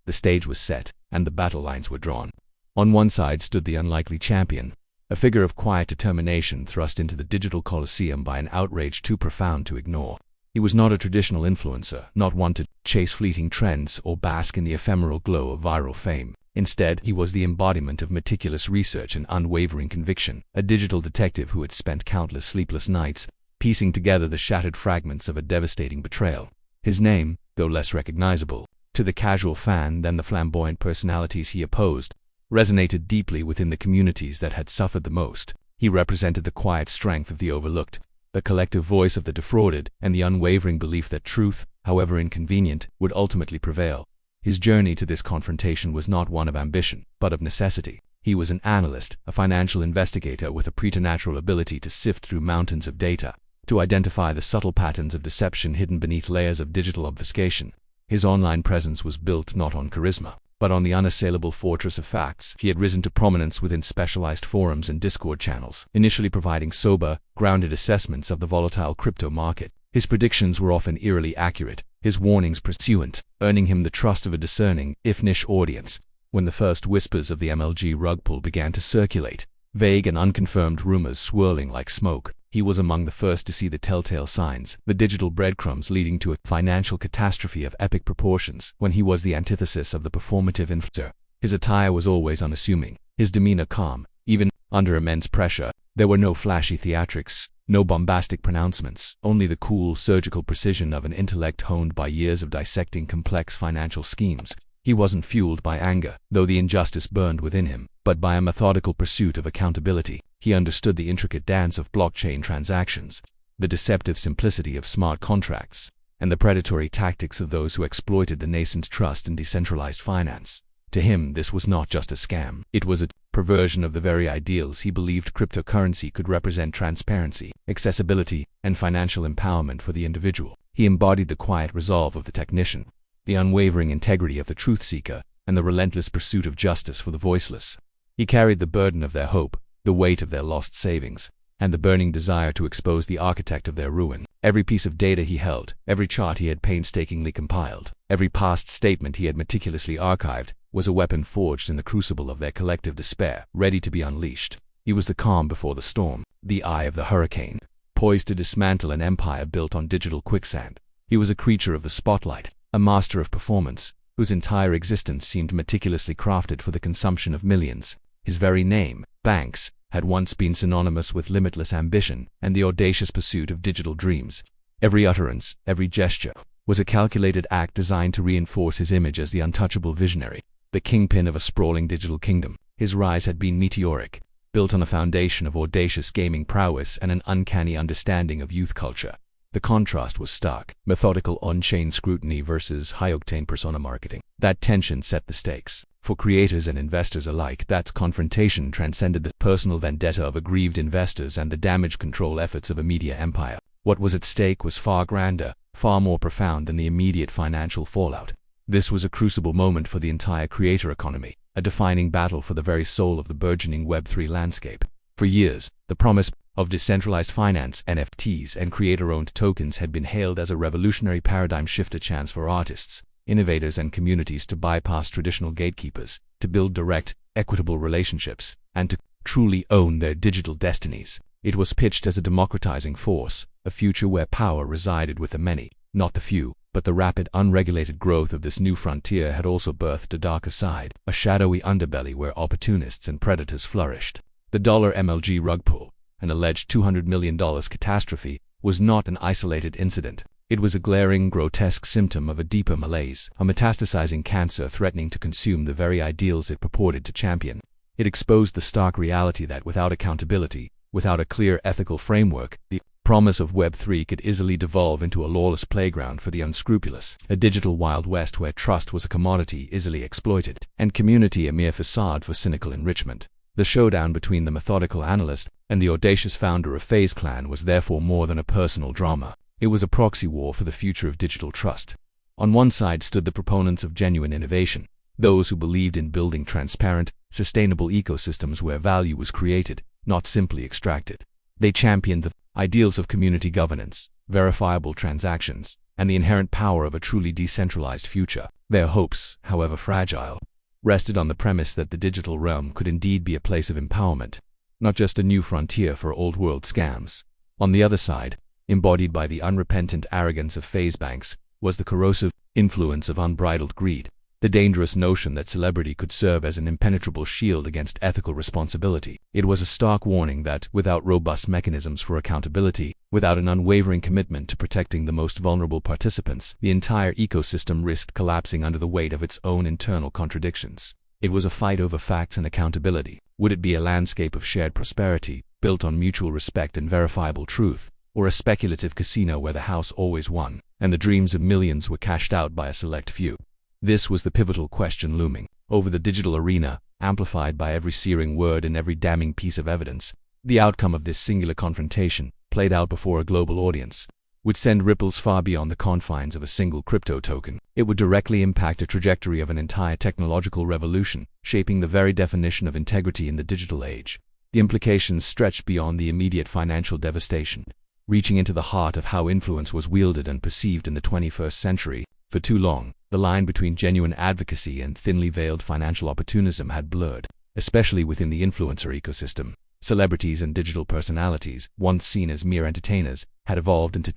The stage was set, and the battle lines were drawn. On one side stood the unlikely champion, a figure of quiet determination thrust into the digital coliseum by an outrage too profound to ignore. He was not a traditional influencer, not one to chase fleeting trends or bask in the ephemeral glow of viral fame. Instead, he was the embodiment of meticulous research and unwavering conviction, a digital detective who had spent countless sleepless nights piecing together the shattered fragments of a devastating betrayal. His name, though less recognizable to the casual fan than the flamboyant personalities he opposed, resonated deeply within the communities that had suffered the most. He represented the quiet strength of the overlooked, the collective voice of the defrauded, and the unwavering belief that truth, however inconvenient, would ultimately prevail. His journey to this confrontation was not one of ambition, but of necessity. He was an analyst, a financial investigator with a preternatural ability to sift through mountains of data, to identify the subtle patterns of deception hidden beneath layers of digital obfuscation. His online presence was built not on charisma, but on the unassailable fortress of facts. He had risen to prominence within specialized forums and Discord channels, initially providing sober, grounded assessments of the volatile crypto market. His predictions were often eerily accurate, his warnings prescient, earning him the trust of a discerning, if niche audience. When the first whispers of the MLG rug pull began to circulate, vague and unconfirmed rumors swirling like smoke, he was among the first to see the telltale signs, the digital breadcrumbs leading to a financial catastrophe of epic proportions. When he was the antithesis of the performative influencer, his attire was always unassuming, his demeanor calm, even under immense pressure. There were no flashy theatrics, no bombastic pronouncements, only the cool, surgical precision of an intellect honed by years of dissecting complex financial schemes. He wasn't fueled by anger, though the injustice burned within him, but by a methodical pursuit of accountability. He understood the intricate dance of blockchain transactions, the deceptive simplicity of smart contracts, and the predatory tactics of those who exploited the nascent trust in decentralized finance. To him, this was not just a scam. It was a perversion of the very ideals he believed cryptocurrency could represent: transparency, accessibility, and financial empowerment for the individual. He embodied the quiet resolve of the technician, the unwavering integrity of the truth seeker, and the relentless pursuit of justice for the voiceless. He carried the burden of their hope, the weight of their lost savings, and the burning desire to expose the architect of their ruin. Every piece of data he held, every chart he had painstakingly compiled, every past statement he had meticulously archived, was a weapon forged in the crucible of their collective despair, ready to be unleashed. He was the calm before the storm, the eye of the hurricane, poised to dismantle an empire built on digital quicksand. He was a creature of the spotlight, a master of performance, whose entire existence seemed meticulously crafted for the consumption of millions. His very name, Banks, had once been synonymous with limitless ambition and the audacious pursuit of digital dreams. Every utterance, every gesture, was a calculated act designed to reinforce his image as the untouchable visionary, the kingpin of a sprawling digital kingdom. His rise had been meteoric, built on a foundation of audacious gaming prowess and an uncanny understanding of youth culture. The contrast was stark: methodical on-chain scrutiny versus high-octane persona marketing. That tension set the stakes. For creators and investors alike, that confrontation transcended the personal vendetta of aggrieved investors and the damage control efforts of a media empire. What was at stake was far grander, far more profound than the immediate financial fallout. This was a crucible moment for the entire creator economy, a defining battle for the very soul of the burgeoning Web3 landscape. For years, the promise of decentralized finance, NFTs, and creator-owned tokens had been hailed as a revolutionary paradigm shift, a chance for artists, innovators, and communities to bypass traditional gatekeepers, to build direct, equitable relationships, and to truly own their digital destinies. It was pitched as a democratizing force, a future where power resided with the many, not the few. But the rapid, unregulated growth of this new frontier had also birthed a darker side, a shadowy underbelly where opportunists and predators flourished. The $MLG rug pull, an alleged $200 million catastrophe, was not an isolated incident. It was a glaring, grotesque symptom of a deeper malaise, a metastasizing cancer threatening to consume the very ideals it purported to champion. It exposed the stark reality that without accountability, without a clear ethical framework, the promise of Web3 could easily devolve into a lawless playground for the unscrupulous, a digital Wild West where trust was a commodity easily exploited, and community a mere facade for cynical enrichment. The showdown between the methodical analyst and the audacious founder of FaZe clan was therefore more than a personal drama. It was a proxy war for the future of digital trust. On one side stood the proponents of genuine innovation, those who believed in building transparent, sustainable ecosystems where value was created, not simply extracted. They championed the ideals of community governance, verifiable transactions, and the inherent power of a truly decentralized future. Their hopes, however fragile, rested on the premise that the digital realm could indeed be a place of empowerment, not just a new frontier for old-world scams. On the other side, embodied by the unrepentant arrogance of FaZe banks, was the corrosive influence of unbridled greed, the dangerous notion that celebrity could serve as an impenetrable shield against ethical responsibility. It was a stark warning that, without robust mechanisms for accountability, without an unwavering commitment to protecting the most vulnerable participants, the entire ecosystem risked collapsing under the weight of its own internal contradictions. It was a fight over facts and accountability. Would it be a landscape of shared prosperity, built on mutual respect and verifiable truth, or a speculative casino where the house always won, and the dreams of millions were cashed out by a select few? This was the pivotal question looming over the digital arena, amplified by every searing word and every damning piece of evidence. The outcome of this singular confrontation, played out before a global audience, would send ripples far beyond the confines of a single crypto token. It would directly impact the trajectory of an entire technological revolution, shaping the very definition of integrity in the digital age. The implications stretched beyond the immediate financial devastation, reaching into the heart of how influence was wielded and perceived in the 21st century. For too long, the line between genuine advocacy and thinly veiled financial opportunism had blurred, especially within the influencer ecosystem. Celebrities and digital personalities, once seen as mere entertainers, had evolved into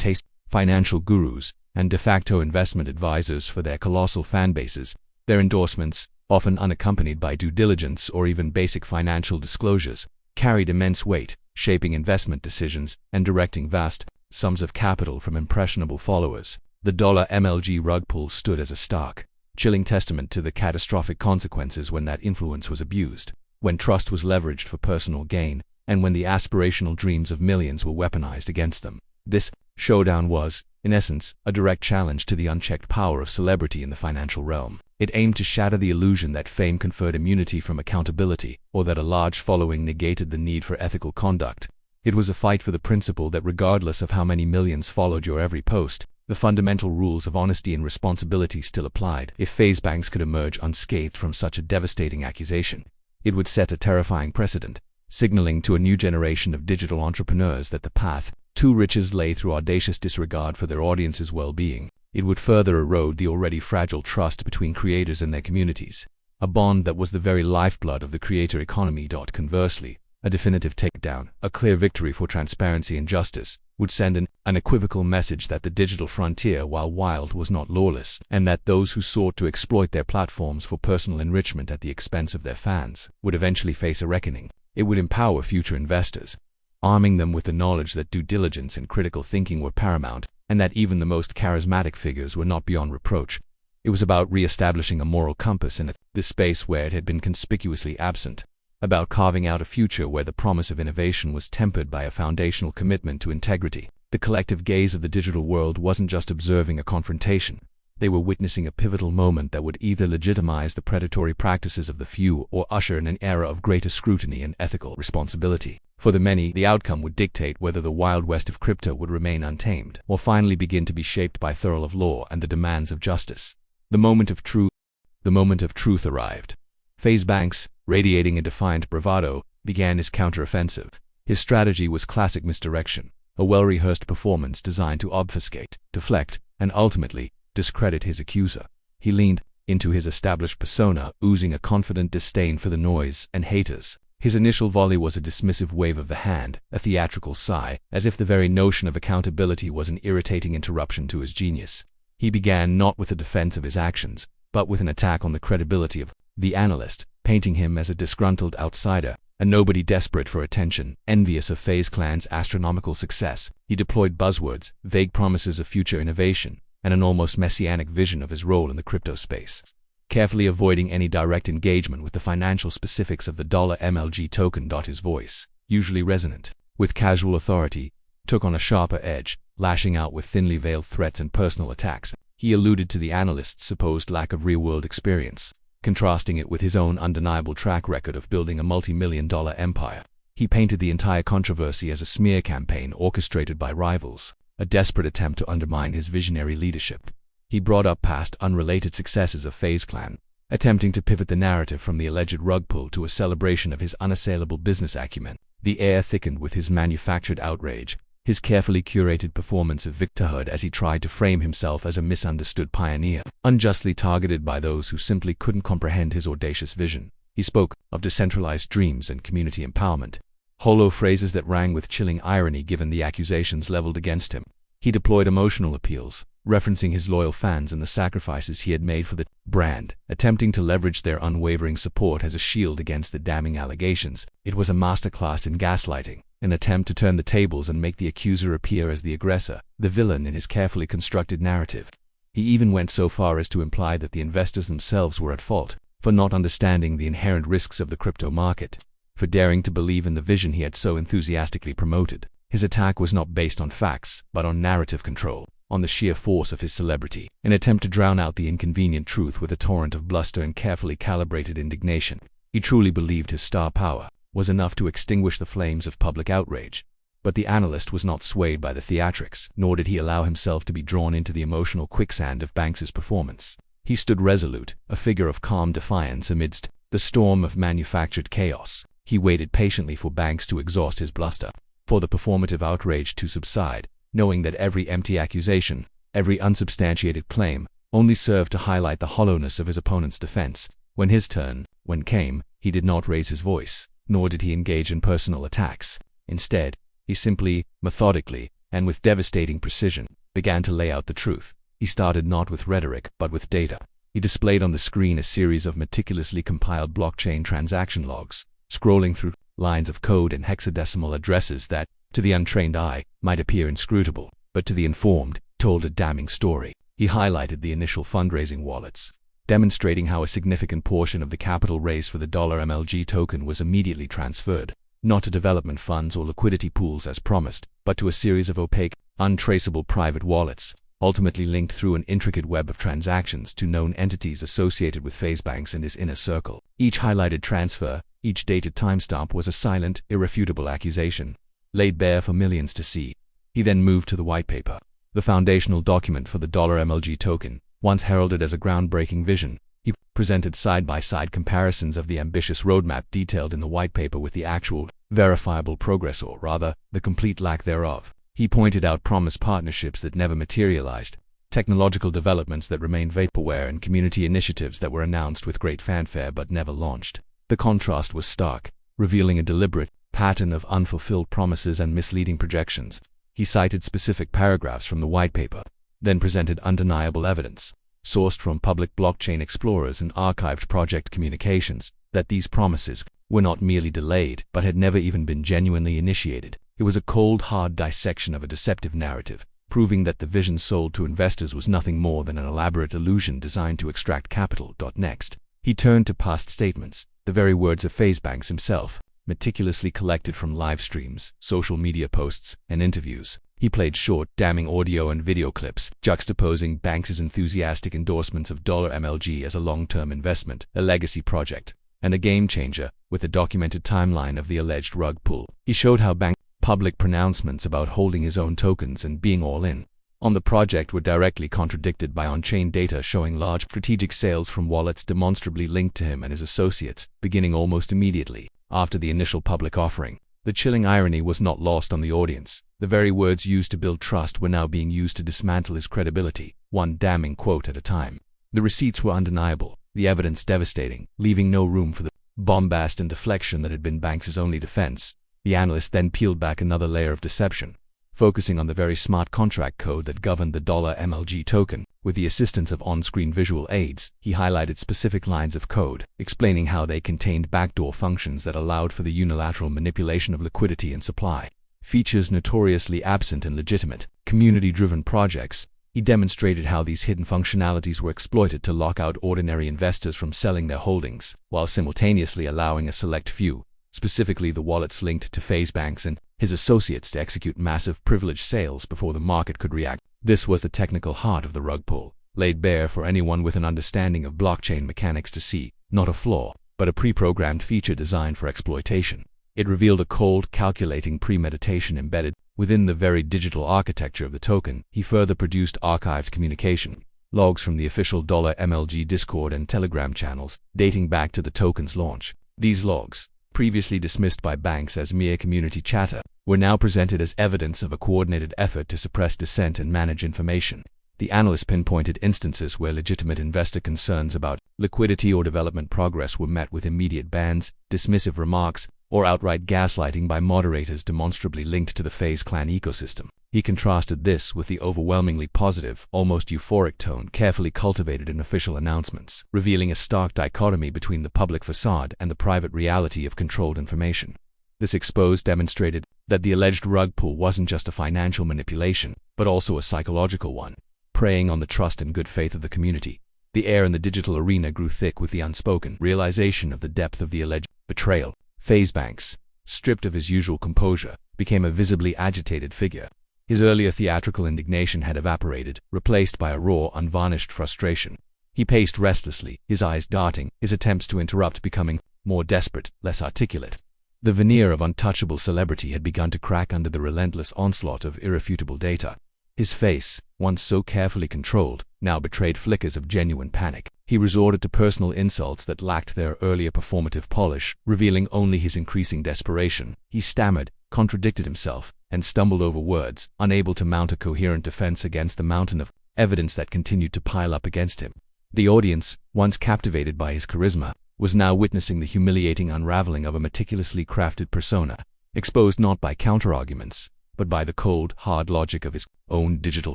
financial gurus and de facto investment advisors for their colossal fan bases. Their endorsements, often unaccompanied by due diligence or even basic financial disclosures, carried immense weight, shaping investment decisions and directing vast sums of capital from impressionable followers. The $MLG rug pull stood as a stark, chilling testament to the catastrophic consequences when that influence was abused, when trust was leveraged for personal gain, and when the aspirational dreams of millions were weaponized against them. This showdown was, in essence, a direct challenge to the unchecked power of celebrity in the financial realm. It aimed to shatter the illusion that fame conferred immunity from accountability, or that a large following negated the need for ethical conduct. It was a fight for the principle that regardless of how many millions followed your every post, the fundamental rules of honesty and responsibility still applied. If FaZe banks could emerge unscathed from such a devastating accusation, it would set a terrifying precedent, signaling to a new generation of digital entrepreneurs that the path to riches lay through audacious disregard for their audience's well-being. It would further erode the already fragile trust between creators and their communities, a bond that was the very lifeblood of the creator economy. Conversely, a definitive takedown, a clear victory for transparency and justice, would send an unequivocal message that the digital frontier, while wild, was not lawless, and that those who sought to exploit their platforms for personal enrichment at the expense of their fans would eventually face a reckoning. It would empower future investors, arming them with the knowledge that due diligence and critical thinking were paramount, and that even the most charismatic figures were not beyond reproach. It was about re-establishing a moral compass in this space where it had been conspicuously absent, about carving out a future where the promise of innovation was tempered by a foundational commitment to integrity. The collective gaze of the digital world wasn't just observing a confrontation. They were witnessing a pivotal moment that would either legitimize the predatory practices of the few or usher in an era of greater scrutiny and ethical responsibility. For the many, the outcome would dictate whether the Wild West of crypto would remain untamed or finally begin to be shaped by thorough of law and the demands of justice. The moment of truth arrived. FaZe banks, radiating a defiant bravado, began his counteroffensive. His strategy was classic misdirection, a well-rehearsed performance designed to obfuscate, deflect, and ultimately discredit his accuser. He leaned into his established persona, oozing a confident disdain for the noise and haters. His initial volley was a dismissive wave of the hand, a theatrical sigh, as if the very notion of accountability was an irritating interruption to his genius. He began not with a defense of his actions, but with an attack on the credibility of the analyst, painting him as a disgruntled outsider, a nobody desperate for attention, envious of FaZe Clan's astronomical success. He deployed buzzwords, vague promises of future innovation, and an almost messianic vision of his role in the crypto space, carefully avoiding any direct engagement with the financial specifics of the $MLG token. His voice, usually resonant with casual authority, took on a sharper edge, lashing out with thinly veiled threats and personal attacks. He alluded to the analyst's supposed lack of real-world experience, contrasting it with his own undeniable track record of building a multi-million-dollar empire. He painted the entire controversy as a smear campaign orchestrated by rivals, a desperate attempt to undermine his visionary leadership. He brought up past unrelated successes of FaZe Clan, attempting to pivot the narrative from the alleged rug pull to a celebration of his unassailable business acumen. The air thickened with his manufactured outrage, his carefully curated performance of victimhood as he tried to frame himself as a misunderstood pioneer, unjustly targeted by those who simply couldn't comprehend his audacious vision. He spoke of decentralized dreams and community empowerment, hollow phrases that rang with chilling irony given the accusations leveled against him. He deployed emotional appeals, referencing his loyal fans and the sacrifices he had made for the brand, attempting to leverage their unwavering support as a shield against the damning allegations. It was a masterclass in gaslighting, an attempt to turn the tables and make the accuser appear as the aggressor, the villain in his carefully constructed narrative. He even went so far as to imply that the investors themselves were at fault for not understanding the inherent risks of the crypto market, for daring to believe in the vision he had so enthusiastically promoted. His attack was not based on facts, but on narrative control, on the sheer force of his celebrity, an attempt to drown out the inconvenient truth with a torrent of bluster and carefully calibrated indignation. He truly believed his star power was enough to extinguish the flames of public outrage. But the analyst was not swayed by the theatrics, nor did he allow himself to be drawn into the emotional quicksand of Banks's performance. He stood resolute, a figure of calm defiance amidst the storm of manufactured chaos. He waited patiently for Banks to exhaust his bluster, for the performative outrage to subside, knowing that every empty accusation, every unsubstantiated claim, only served to highlight the hollowness of his opponent's defense. When his turn came, he did not raise his voice, nor did he engage in personal attacks. Instead, he simply, methodically, and with devastating precision, began to lay out the truth. He started not with rhetoric, but with data. He displayed on the screen a series of meticulously compiled blockchain transaction logs, scrolling through lines of code and hexadecimal addresses that, to the untrained eye, might appear inscrutable, but to the informed, told a damning story. He highlighted the initial fundraising wallets, demonstrating how a significant portion of the capital raised for the $MLG token was immediately transferred, not to development funds or liquidity pools as promised, but to a series of opaque, untraceable private wallets, ultimately linked through an intricate web of transactions to known entities associated with FaZe Banks and his inner circle. Each highlighted transfer, each dated timestamp was a silent, irrefutable accusation, laid bare for millions to see. He then moved to the white paper, the foundational document for the $MLG token. Once heralded as a groundbreaking vision, he presented side-by-side comparisons of the ambitious roadmap detailed in the white paper with the actual, verifiable progress, or rather, the complete lack thereof. He pointed out promised partnerships that never materialized, technological developments that remained vaporware, and community initiatives that were announced with great fanfare but never launched. The contrast was stark, revealing a deliberate pattern of unfulfilled promises and misleading projections. He cited specific paragraphs from the white paper, then presented undeniable evidence, sourced from public blockchain explorers and archived project communications, that these promises were not merely delayed but had never even been genuinely initiated. It was a cold, hard dissection of a deceptive narrative, proving that the vision sold to investors was nothing more than an elaborate illusion designed to extract capital. Next, he turned to past statements, the very words of FaZe Banks himself, meticulously collected from live streams, social media posts, and interviews. He played short, damning audio and video clips, juxtaposing Banks's enthusiastic endorsements of $MLG as a long-term investment, a legacy project, and a game-changer, with a documented timeline of the alleged rug pull. He showed how Banks' public pronouncements about holding his own tokens and being all in on the project were directly contradicted by on-chain data showing large strategic sales from wallets demonstrably linked to him and his associates, beginning almost immediately after the initial public offering. The chilling irony was not lost on the audience. The very words used to build trust were now being used to dismantle his credibility, one damning quote at a time. The receipts were undeniable, the evidence devastating, leaving no room for the bombast and deflection that had been Banks's only defense. The analyst then peeled back another layer of deception, focusing on the very smart contract code that governed the $MLG token. With the assistance of on-screen visual aids, he highlighted specific lines of code, explaining how they contained backdoor functions that allowed for the unilateral manipulation of liquidity and supply, features notoriously absent in legitimate, community-driven projects. He demonstrated how these hidden functionalities were exploited to lock out ordinary investors from selling their holdings, while simultaneously allowing a select few, specifically the wallets linked to FaZe Banks and his associates, to execute massive privileged sales before the market could react. This was the technical heart of the rug pull, laid bare for anyone with an understanding of blockchain mechanics to see, not a flaw, but a pre-programmed feature designed for exploitation. It revealed a cold, calculating premeditation embedded within the very digital architecture of the token. He further produced archived communication, logs from the official $MLG Discord and Telegram channels, dating back to the token's launch. These logs, previously dismissed by Banks as mere community chatter, were now presented as evidence of a coordinated effort to suppress dissent and manage information. The analyst pinpointed instances where legitimate investor concerns about liquidity or development progress were met with immediate bans, dismissive remarks, or outright gaslighting by moderators demonstrably linked to the FaZe clan ecosystem. He contrasted this with the overwhelmingly positive, almost euphoric tone carefully cultivated in official announcements, revealing a stark dichotomy between the public facade and the private reality of controlled information. This expose demonstrated that the alleged rug pull wasn't just a financial manipulation, but also a psychological one, preying on the trust and good faith of the community. The air in the digital arena grew thick with the unspoken realization of the depth of the alleged betrayal. FaZe Banks, stripped of his usual composure, became a visibly agitated figure. His earlier theatrical indignation had evaporated, replaced by a raw, unvarnished frustration. He paced restlessly, his eyes darting, his attempts to interrupt becoming more desperate, less articulate. The veneer of untouchable celebrity had begun to crack under the relentless onslaught of irrefutable data. His face, once so carefully controlled, now betrayed flickers of genuine panic. He resorted to personal insults that lacked their earlier performative polish, revealing only his increasing desperation. He stammered, contradicted himself, and stumbled over words, unable to mount a coherent defense against the mountain of evidence that continued to pile up against him. The audience, once captivated by his charisma, was now witnessing the humiliating unraveling of a meticulously crafted persona, exposed not by counterarguments, but by the cold, hard logic of his own digital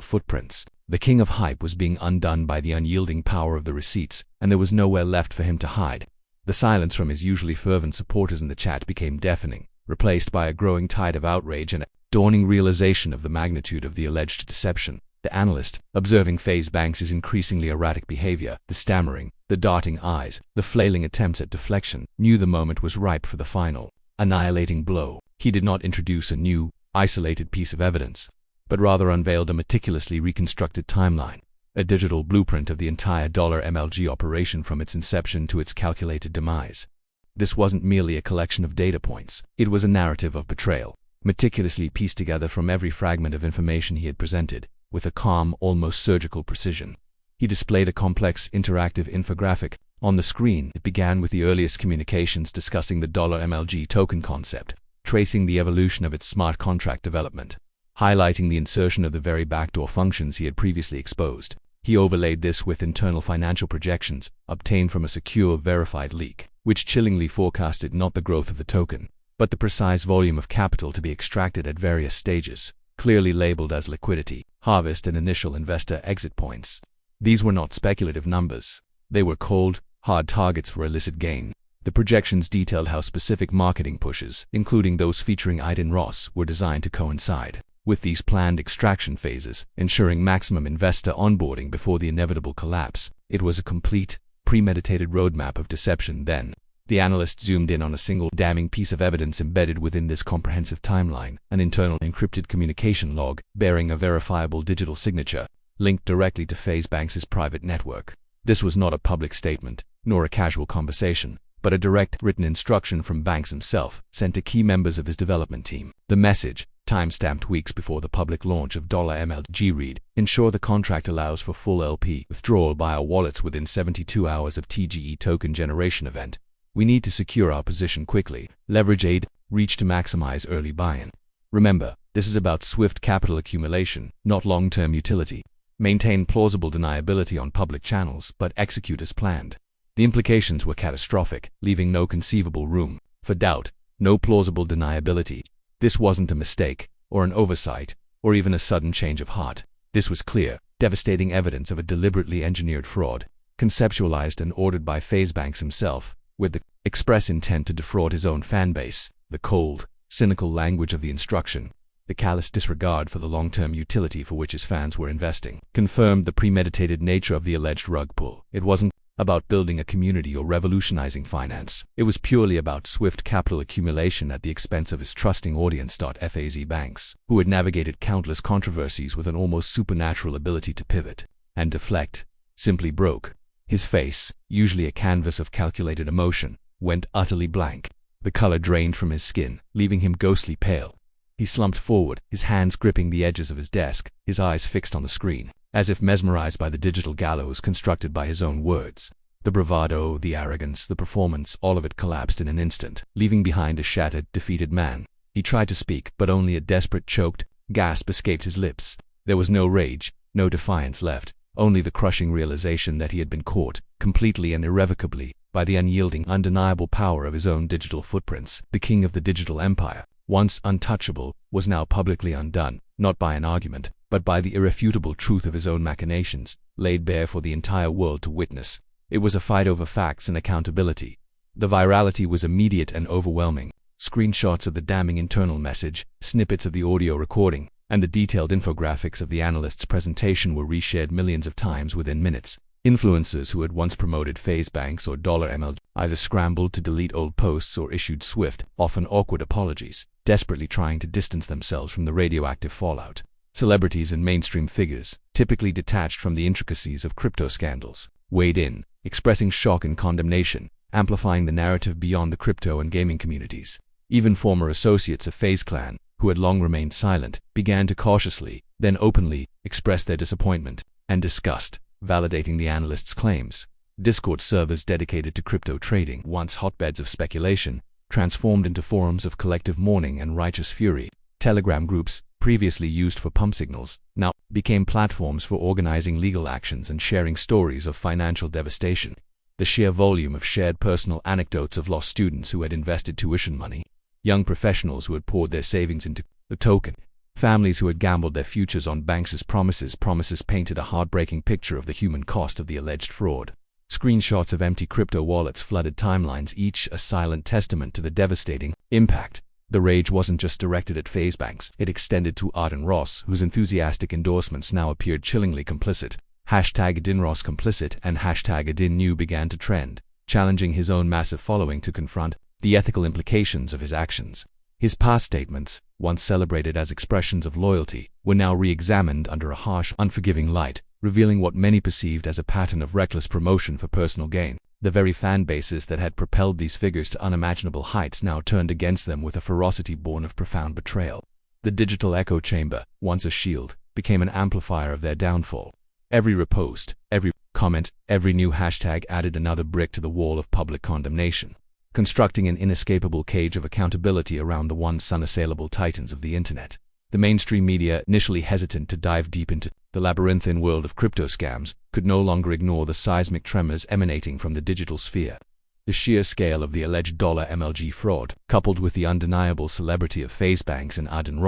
footprints. The king of hype was being undone by the unyielding power of the receipts, and there was nowhere left for him to hide. The silence from his usually fervent supporters in the chat became deafening, replaced by a growing tide of outrage and a dawning realization of the magnitude of the alleged deception. The analyst, observing FaZe Banks' increasingly erratic behavior, the stammering, the darting eyes, the flailing attempts at deflection, knew the moment was ripe for the final, annihilating blow. He did not introduce a new, isolated piece of evidence, but rather unveiled a meticulously reconstructed timeline, a digital blueprint of the entire $MLG operation from its inception to its calculated demise. This wasn't merely a collection of data points, it was a narrative of betrayal, meticulously pieced together from every fragment of information he had presented, with a calm, almost surgical precision. He displayed a complex, interactive infographic. On the screen, it began with the earliest communications discussing the $MLG token concept, tracing the evolution of its smart contract development, highlighting the insertion of the very backdoor functions he had previously exposed. He overlaid this with internal financial projections, obtained from a secure, verified leak, which chillingly forecasted not the growth of the token, but the precise volume of capital to be extracted at various stages, clearly labeled as liquidity, harvest, and initial investor exit points. These were not speculative numbers. They were cold, hard targets for illicit gain. The projections detailed how specific marketing pushes, including those featuring Adin were designed to coincide with these planned extraction phases, ensuring maximum investor onboarding before the inevitable collapse. It was a complete, premeditated roadmap of deception. Then, the analyst zoomed in on a single damning piece of evidence embedded within this comprehensive timeline, an internal encrypted communication log bearing a verifiable digital signature, linked directly to FaZe Banks' private network. This was not a public statement, nor a casual conversation, but a direct written instruction from Banks himself, sent to key members of his development team. The message, time-stamped weeks before the public launch of $MLG, read: ensure the contract allows for full LP withdrawal by our wallets within 72 hours of TGE token generation event. We need to secure our position quickly. Leverage aid, reach to maximize early buy-in. Remember, this is about swift capital accumulation, not long-term utility. Maintain plausible deniability on public channels, but execute as planned. The implications were catastrophic, leaving no conceivable room for doubt, no plausible deniability. This wasn't a mistake, or an oversight, or even a sudden change of heart. This was clear, devastating evidence of a deliberately engineered fraud, conceptualized and ordered by FaZe Banks himself, with the express intent to defraud his own fanbase. The cold, cynical language of the instruction, the callous disregard for the long-term utility for which his fans were investing, confirmed the premeditated nature of the alleged rug pull. It wasn't about building a community or revolutionizing finance. It was purely about swift capital accumulation at the expense of his trusting audience. FaZe Banks, who had navigated countless controversies with an almost supernatural ability to pivot and deflect, simply broke. His face, usually a canvas of calculated emotion, went utterly blank. The color drained from his skin, leaving him ghostly pale. He slumped forward, his hands gripping the edges of his desk, his eyes fixed on the screen, as if mesmerized by the digital gallows constructed by his own words. The bravado, the arrogance, the performance, all of it collapsed in an instant, leaving behind a shattered, defeated man. He tried to speak, but only a desperate choked gasp escaped his lips. There was no rage, no defiance left, only the crushing realization that he had been caught, completely and irrevocably, by the unyielding, undeniable power of his own digital footprints. The king of the digital empire, once untouchable, was now publicly undone, not by an argument, but by the irrefutable truth of his own machinations, laid bare for the entire world to witness. It was a fight over facts and accountability. The virality was immediate and overwhelming. Screenshots of the damning internal message, snippets of the audio recording, and the detailed infographics of the analyst's presentation were reshared millions of times within minutes. Influencers who had once promoted FaZe banks or $ML either scrambled to delete old posts or issued swift, often awkward apologies, desperately trying to distance themselves from the radioactive fallout. Celebrities and mainstream figures, typically detached from the intricacies of crypto scandals, weighed in, expressing shock and condemnation, amplifying the narrative beyond the crypto and gaming communities. Even former associates of FaZe Clan, who had long remained silent, began to cautiously, then openly, express their disappointment and disgust, validating the analyst's claims. Discord servers dedicated to crypto trading, once hotbeds of speculation, transformed into forums of collective mourning and righteous fury. Telegram groups, previously used for pump signals, now became platforms for organizing legal actions and sharing stories of financial devastation. The sheer volume of shared personal anecdotes of lost students who had invested tuition money, young professionals who had poured their savings into the token, families who had gambled their futures on banks' promises painted a heartbreaking picture of the human cost of the alleged fraud. Screenshots of empty crypto wallets flooded timelines, each a silent testament to the devastating impact. The rage wasn't just directed at FaZe banks, it extended to Adin, whose enthusiastic endorsements now appeared chillingly complicit. #AdinRoss complicit and #AdinNew began to trend, challenging his own massive following to confront the ethical implications of his actions. His past statements, once celebrated as expressions of loyalty, were now re-examined under a harsh, unforgiving light, revealing what many perceived as a pattern of reckless promotion for personal gain. The very fan bases that had propelled these figures to unimaginable heights now turned against them with a ferocity born of profound betrayal. The digital echo chamber, once a shield, became an amplifier of their downfall. Every repost, every comment, every new hashtag added another brick to the wall of public condemnation, constructing an inescapable cage of accountability around the once unassailable titans of the internet. The mainstream media, initially hesitant to dive deep into the labyrinthine world of crypto scams, could no longer ignore the seismic tremors emanating from the digital sphere. The sheer scale of the alleged $MLG fraud, coupled with the undeniable celebrity of FaZe banks and Adin,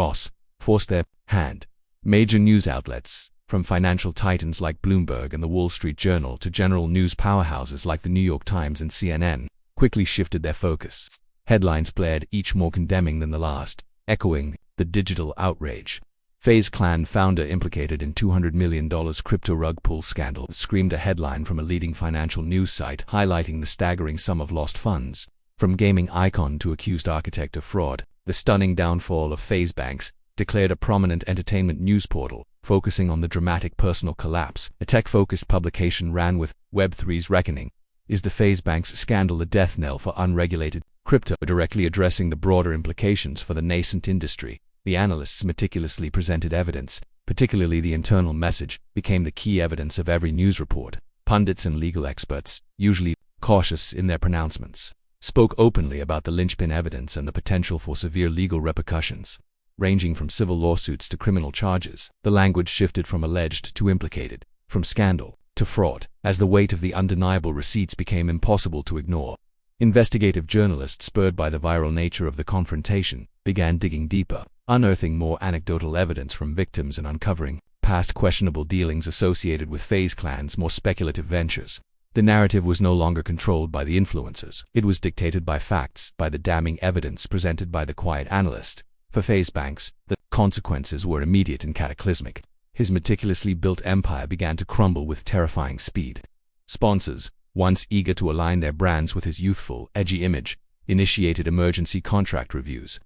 forced their hand. Major news outlets, from financial titans like Bloomberg and the Wall Street Journal to general news powerhouses like the New York Times and CNN, quickly shifted their focus. Headlines blared, each more condemning than the last, echoing the digital outrage. FaZe Clan founder implicated in $200 million crypto rug pull scandal, screamed a headline from a leading financial news site highlighting the staggering sum of lost funds. From gaming icon to accused architect of fraud, the stunning downfall of FaZe banks, declared a prominent entertainment news portal, focusing on the dramatic personal collapse. A tech-focused publication ran with Web3's reckoning. Is the FaZe banks scandal the death knell for unregulated crypto? Directly addressing the broader implications for the nascent industry, the analysts meticulously presented evidence, particularly the internal message, became the key evidence of every news report. Pundits and legal experts, usually cautious in their pronouncements, spoke openly about the linchpin evidence and the potential for severe legal repercussions. Ranging from civil lawsuits to criminal charges, the language shifted from alleged to implicated, from scandal to fraud, as the weight of the undeniable receipts became impossible to ignore. Investigative journalists, spurred by the viral nature of the confrontation, began digging deeper, unearthing more anecdotal evidence from victims and uncovering past questionable dealings associated with FaZe Clan's more speculative ventures. The narrative was no longer controlled by the influencers. It was dictated by facts, by the damning evidence presented by the quiet analyst. For FaZe banks, the consequences were immediate and cataclysmic. His meticulously built empire began to crumble with terrifying speed. Sponsors, once eager to align their brands with his youthful, edgy image, initiated emergency contract reviews,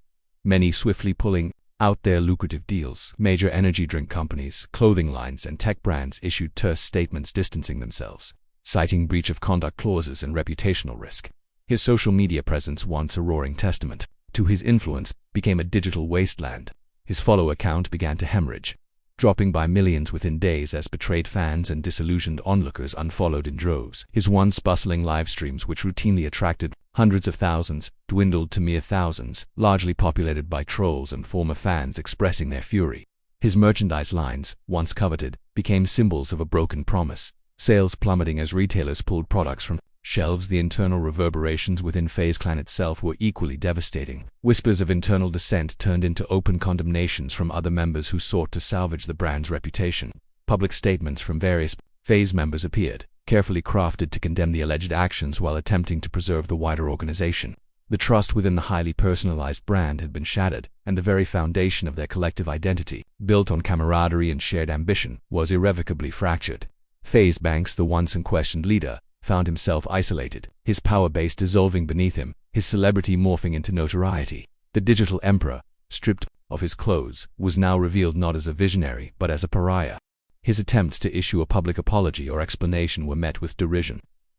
many swiftly pulling out their lucrative deals. Major energy drink companies, clothing lines, and tech brands issued terse statements distancing themselves, citing breach of conduct clauses and reputational risk. His social media presence, once a roaring testament to his influence, became a digital wasteland. His follow account began to hemorrhage, dropping by millions within days as betrayed fans and disillusioned onlookers unfollowed in droves. His once bustling live streams, which routinely attracted Hundreds of thousands dwindled to mere thousands, largely populated by trolls and former fans expressing their fury. His merchandise lines, once coveted, became symbols of a broken promise, sales plummeting as retailers pulled products from shelves. The internal reverberations within FaZe Clan itself were equally devastating. Whispers of internal dissent turned into open condemnations from other members who sought to salvage the brand's reputation. Public statements from various FaZe members appeared, carefully crafted to condemn the alleged actions while attempting to preserve the wider organization. The trust within the highly personalized brand had been shattered, and the very foundation of their collective identity, built on camaraderie and shared ambition, was irrevocably fractured. FaZe Banks, the once unquestioned leader, found himself isolated, his power base dissolving beneath him, his celebrity morphing into notoriety. The digital emperor, stripped of his clothes, was now revealed not as a visionary but as a pariah. His attempts to issue a public apology or explanation were met with derision.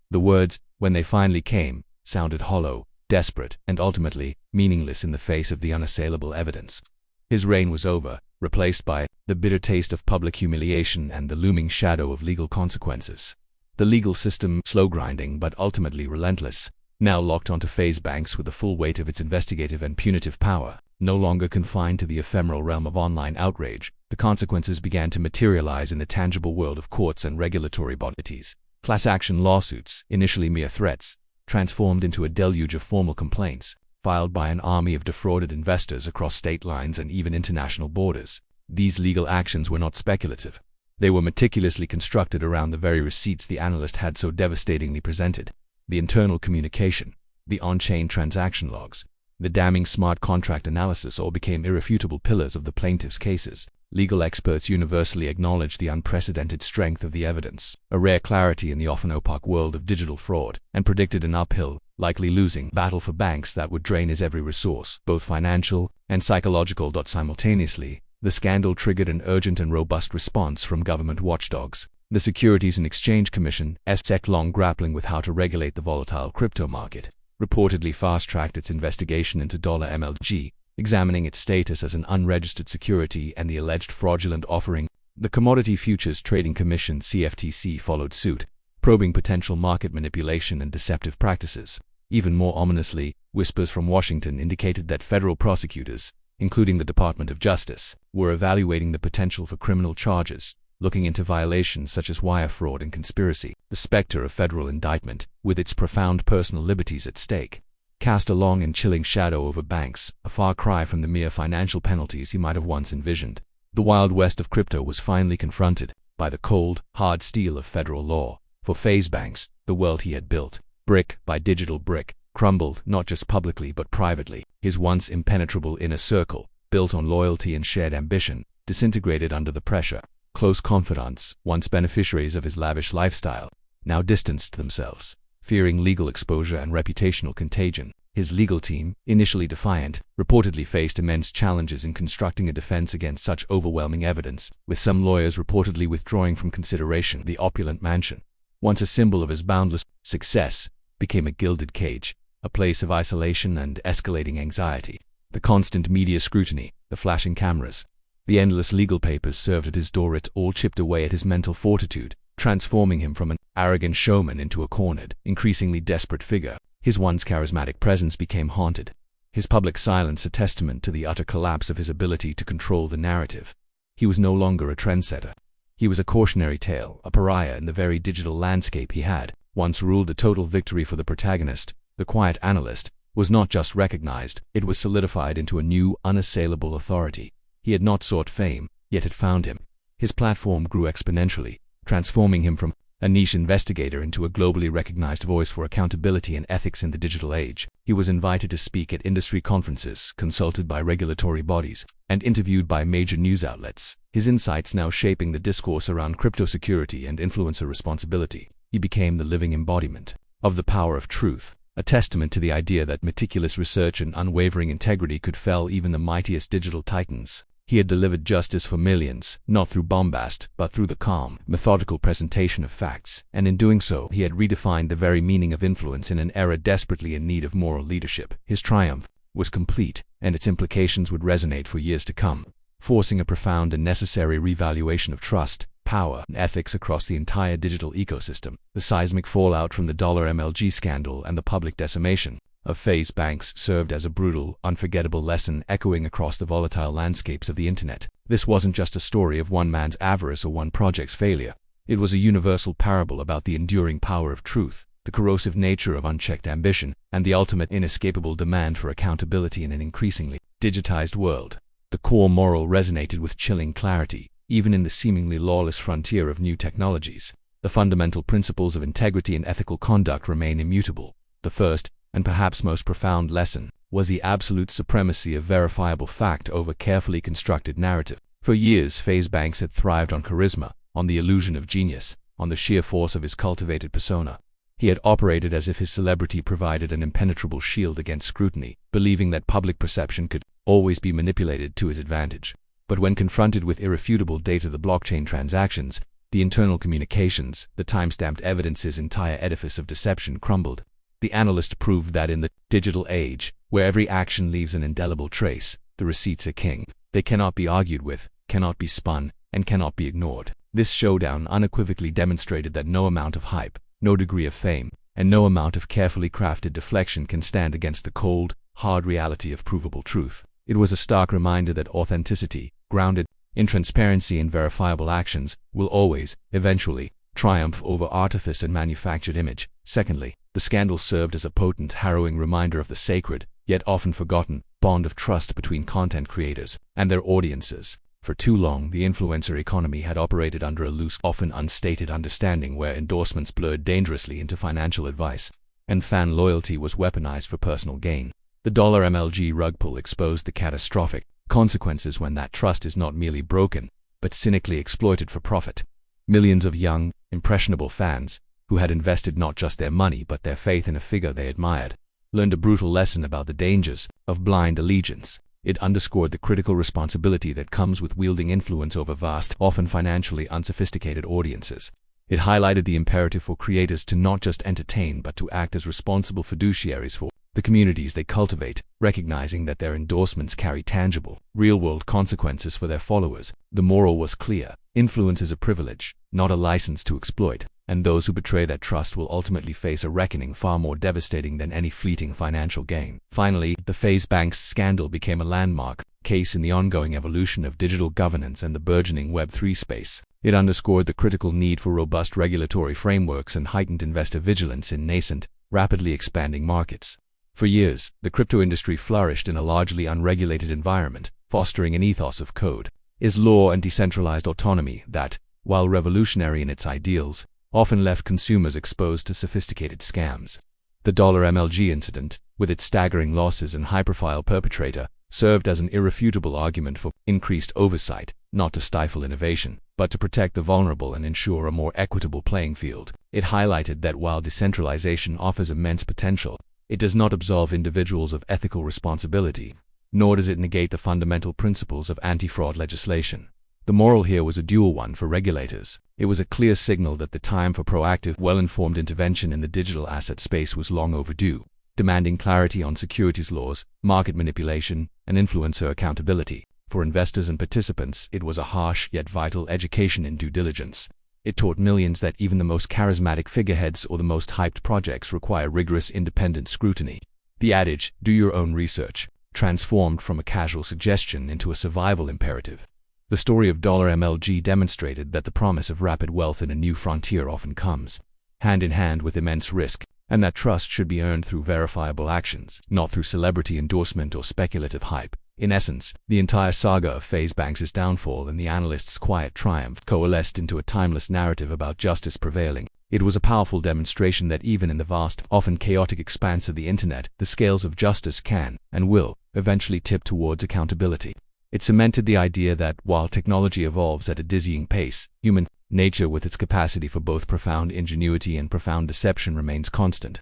The words, when they finally came, sounded hollow, desperate, and ultimately meaningless in the face of the unassailable evidence. His reign was over, replaced by the bitter taste of public humiliation and the looming shadow of legal consequences. The legal system, slow-grinding but ultimately relentless, now locked onto FaZe Banks with the full weight of its investigative and punitive power. No longer confined to the ephemeral realm of online outrage, the consequences began to materialize in the tangible world of courts and regulatory bodies. Class action lawsuits, initially mere threats, transformed into a deluge of formal complaints, filed by an army of defrauded investors across state lines and even international borders. These legal actions were not speculative. They were meticulously constructed around the very receipts the analyst had so devastatingly presented. The internal communication, the on-chain transaction logs, the damning smart contract analysis all became irrefutable pillars of the plaintiff's cases. Legal experts universally acknowledged the unprecedented strength of the evidence, a rare clarity in the often opaque world of digital fraud, and predicted an uphill, likely losing, battle for Banks that would drain his every resource, both financial and psychological. Simultaneously, the scandal triggered an urgent and robust response from government watchdogs. The Securities and Exchange Commission, SEC, long grappling with how to regulate the volatile crypto market, reportedly fast-tracked its investigation into $MLG, examining its status as an unregistered security and the alleged fraudulent offering. The Commodity Futures Trading Commission, CFTC, followed suit, probing potential market manipulation and deceptive practices. Even more ominously, whispers from Washington indicated that federal prosecutors, including the Department of Justice, were evaluating the potential for criminal charges, looking into violations such as wire fraud and conspiracy. The specter of federal indictment, with its profound personal liberties at stake, cast a long and chilling shadow over Banks, a far cry from the mere financial penalties he might have once envisioned. The Wild West of crypto was finally confronted by the cold, hard steel of federal law. For FaZe Banks, the world he had built, brick by digital brick, crumbled not just publicly but privately. His once impenetrable inner circle, built on loyalty and shared ambition, disintegrated under the pressure. Close confidants, once beneficiaries of his lavish lifestyle, now distanced themselves, fearing legal exposure and reputational contagion. His legal team, initially defiant, reportedly faced immense challenges in constructing a defense against such overwhelming evidence, with some lawyers reportedly withdrawing from consideration. The opulent mansion, once a symbol of his boundless success, became a gilded cage, a place of isolation and escalating anxiety. The constant media scrutiny, the flashing cameras, the endless legal papers served at his door. It all chipped away at his mental fortitude, transforming him from an arrogant showman into a cornered, increasingly desperate figure. His once charismatic presence became haunted, his public silence a testament to the utter collapse of his ability to control the narrative. He was no longer a trendsetter. He was a cautionary tale, a pariah in the very digital landscape he had once ruled. A total victory for the protagonist, the quiet analyst, was not just recognized, it was solidified into a new, unassailable authority. He had not sought fame, yet it found him. His platform grew exponentially, transforming him from a niche investigator into a globally recognized voice for accountability and ethics in the digital age. He was invited to speak at industry conferences, consulted by regulatory bodies, and interviewed by major news outlets, his insights now shaping the discourse around crypto security and influencer responsibility. He became the living embodiment of the power of truth, a testament to the idea that meticulous research and unwavering integrity could fell even the mightiest digital titans. He had delivered justice for millions, not through bombast, but through the calm, methodical presentation of facts, and in doing so, he had redefined the very meaning of influence in an era desperately in need of moral leadership. His triumph was complete, and its implications would resonate for years to come, forcing a profound and necessary revaluation of trust, power, and ethics across the entire digital ecosystem. The seismic fallout from the $MLG scandal and the public decimation of FaZe banks served as a brutal, unforgettable lesson echoing across the volatile landscapes of the internet. This wasn't just a story of one man's avarice or one project's failure. It was a universal parable about the enduring power of truth, the corrosive nature of unchecked ambition, and the ultimate inescapable demand for accountability in an increasingly digitized world. The core moral resonated with chilling clarity, even in the seemingly lawless frontier of new technologies. The fundamental principles of integrity and ethical conduct remain immutable. The first, and perhaps most profound lesson, was the absolute supremacy of verifiable fact over carefully constructed narrative. For years, FaZe banks had thrived on charisma, on the illusion of genius, on the sheer force of his cultivated persona. He had operated as if his celebrity provided an impenetrable shield against scrutiny, believing that public perception could always be manipulated to his advantage. But when confronted with irrefutable data, the blockchain transactions, the internal communications, the time-stamped evidence, his entire edifice of deception crumbled. The analyst proved that in the digital age, where every action leaves an indelible trace, the receipts are king. They cannot be argued with, cannot be spun, and cannot be ignored. This showdown unequivocally demonstrated that no amount of hype, no degree of fame, and no amount of carefully crafted deflection can stand against the cold, hard reality of provable truth. It was a stark reminder that authenticity, grounded in transparency and verifiable actions, will always, eventually, triumph over artifice and manufactured image. Secondly, the scandal served as a potent, harrowing reminder of the sacred, yet often forgotten, bond of trust between content creators and their audiences. For too long, the influencer economy had operated under a loose, often unstated understanding where endorsements blurred dangerously into financial advice, and fan loyalty was weaponized for personal gain. The $MLG rug pull exposed the catastrophic consequences when that trust is not merely broken, but cynically exploited for profit. Millions of young, impressionable fans, who had invested not just their money but their faith in a figure they admired, learned a brutal lesson about the dangers of blind allegiance. It underscored the critical responsibility that comes with wielding influence over vast, often financially unsophisticated audiences. It highlighted the imperative for creators to not just entertain but to act as responsible fiduciaries for the communities they cultivate, recognizing that their endorsements carry tangible, real-world consequences for their followers. The moral was clear: influence is a privilege, not a license to exploit, and those who betray that trust will ultimately face a reckoning far more devastating than any fleeting financial gain. Finally, the FaZe banks scandal became a landmark case in the ongoing evolution of digital governance and the burgeoning Web3 space. It underscored the critical need for robust regulatory frameworks and heightened investor vigilance in nascent, rapidly expanding markets. For years, the crypto industry flourished in a largely unregulated environment, fostering an ethos of code, law and decentralized autonomy that, while revolutionary in its ideals, often left consumers exposed to sophisticated scams. The $MLG incident, with its staggering losses and high-profile perpetrator, served as an irrefutable argument for increased oversight, not to stifle innovation, but to protect the vulnerable and ensure a more equitable playing field. It highlighted that while decentralization offers immense potential, it does not absolve individuals of ethical responsibility, nor does it negate the fundamental principles of anti-fraud legislation. The moral here was a dual one for regulators. It was a clear signal that the time for proactive, well-informed intervention in the digital asset space was long overdue, demanding clarity on securities laws, market manipulation, and influencer accountability. For investors and participants, it was a harsh yet vital education in due diligence. It taught millions that even the most charismatic figureheads or the most hyped projects require rigorous independent scrutiny. The adage, "do your own research," transformed from a casual suggestion into a survival imperative. The story of $MLG demonstrated that the promise of rapid wealth in a new frontier often comes hand in hand with immense risk, and that trust should be earned through verifiable actions, not through celebrity endorsement or speculative hype. In essence, the entire saga of FaZe banks' downfall and the analyst's quiet triumph coalesced into a timeless narrative about justice prevailing. It was a powerful demonstration that even in the vast, often chaotic expanse of the internet, the scales of justice can, and will, eventually tip towards accountability. It cemented the idea that, while technology evolves at a dizzying pace, human nature with its capacity for both profound ingenuity and profound deception remains constant.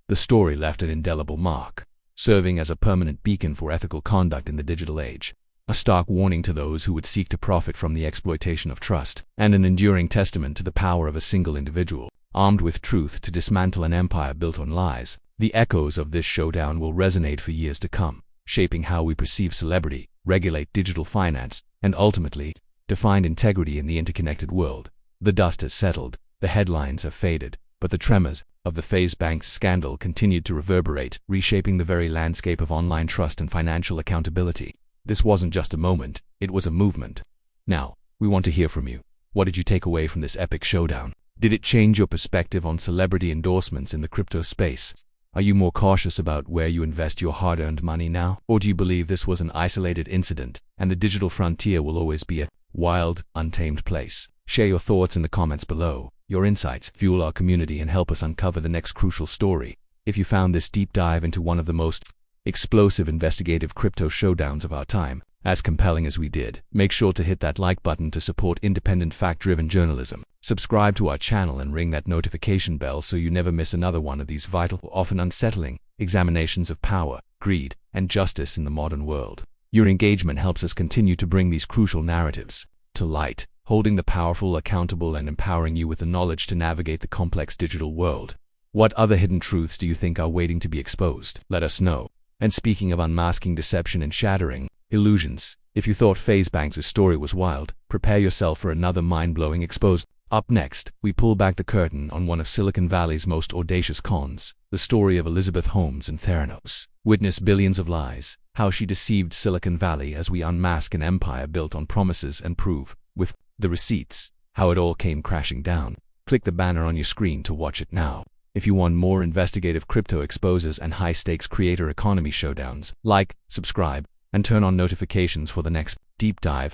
The story left an indelible mark, serving as a permanent beacon for ethical conduct in the digital age, a stark warning to those who would seek to profit from the exploitation of trust, and an enduring testament to the power of a single individual, armed with truth, to dismantle an empire built on lies. The echoes of this showdown will resonate for years to come, shaping how we perceive celebrity, regulate digital finance, and ultimately, define integrity in the interconnected world. The dust has settled, the headlines have faded, But the tremors of the FaZe Banks scandal continued to reverberate, reshaping the very landscape of online trust and financial accountability. This wasn't just a moment, it was a movement. Now, we want to hear from you. What did you take away from this epic showdown? Did it change your perspective on celebrity endorsements in the crypto space? Are you more cautious about where you invest your hard-earned money now? Or do you believe this was an isolated incident, and the digital frontier will always be a wild, untamed place? Share your thoughts in the comments below. Your insights fuel our community and help us uncover the next crucial story. If you found this deep dive into one of the most explosive investigative crypto showdowns of our time as compelling as we did, make sure to hit that like button to support independent, fact-driven journalism. Subscribe to our channel and ring that notification bell so you never miss another one of these vital, often unsettling, examinations of power, greed, and justice in the modern world. Your engagement helps us continue to bring these crucial narratives to light, holding the powerful accountable and empowering you with the knowledge to navigate the complex digital world. What other hidden truths do you think are waiting to be exposed? Let us know. And speaking of unmasking deception and shattering illusions, if you thought FaZe Banks' story was wild, prepare yourself for another mind-blowing expose. Up next, we pull back the curtain on one of Silicon Valley's most audacious cons, the story of Elizabeth Holmes and Theranos. Witness billions of lies, how she deceived Silicon Valley as we unmask an empire built on promises and prove, with the receipts, how it all came crashing down. Click the banner on your screen to watch it now. If you want more investigative crypto exposes and high-stakes creator economy showdowns, like, subscribe, and turn on notifications for the next deep dive.